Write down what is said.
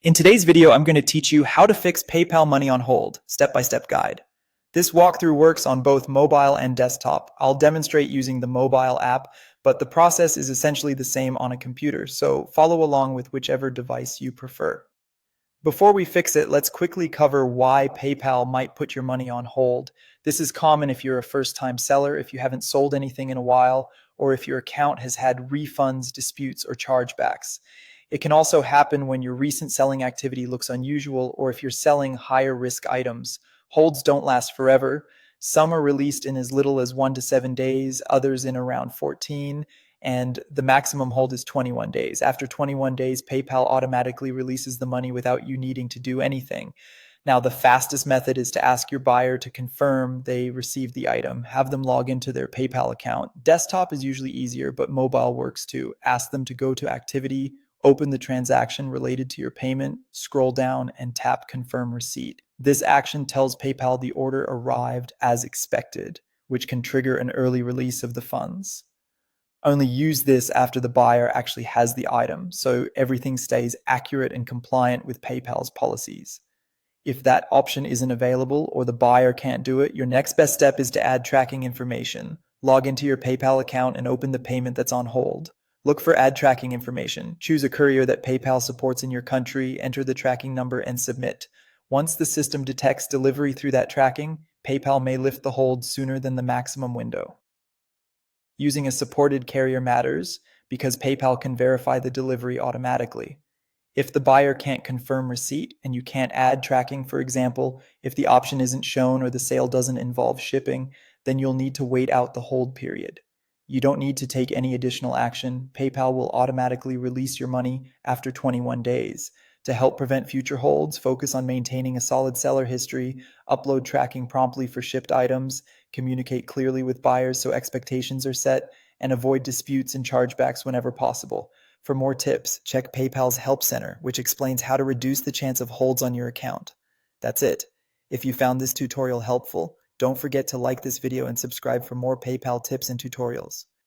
In today's video, I'm going to teach you how to fix PayPal Money on Hold, step-by-step guide. This walkthrough works on both mobile and desktop. I'll demonstrate using the mobile app, but the process is essentially the same on a computer, so follow along with whichever device you prefer. Before we fix it, let's quickly cover why PayPal might put your money on hold. This is common if you're a first-time seller, if you haven't sold anything in a while, or if your account has had refunds, disputes, or chargebacks. It can also happen when your recent selling activity looks unusual or if you're selling higher risk items. Holds don't last forever. Some are released in as little as 1 to 7 days, others in around 14, and the maximum hold is 21 days. After 21 days, PayPal automatically releases the money without you needing to do anything. Now, the fastest method is to ask your buyer to confirm they received the item. Have them log into their PayPal account. Desktop is usually easier, but mobile works too. Ask them to go to Activity, open the transaction related to your payment, scroll down, and tap Confirm Receipt. This action tells PayPal the order arrived as expected, which can trigger an early release of the funds. Only use this after the buyer actually has the item, so everything stays accurate and compliant with PayPal's policies. If that option isn't available or the buyer can't do it, your next best step is to add tracking information. Log into your PayPal account and open the payment that's on hold. Look for add tracking information. Choose a courier that PayPal supports in your country, enter the tracking number, and submit. Once the system detects delivery through that tracking, PayPal may lift the hold sooner than the maximum window. Using a supported carrier matters because PayPal can verify the delivery automatically. If the buyer can't confirm receipt and you can't add tracking, for example, if the option isn't shown or the sale doesn't involve shipping, then you'll need to wait out the hold period. You don't need to take any additional action. PayPal will automatically release your money after 21 days. To help prevent future holds, focus on maintaining a solid seller history, upload tracking promptly for shipped items, communicate clearly with buyers so expectations are set, and avoid disputes and chargebacks whenever possible. For more tips, check PayPal's Help Center, which explains how to reduce the chance of holds on your account. That's it. If you found this tutorial helpful, don't forget to like this video and subscribe for more PayPal tips and tutorials.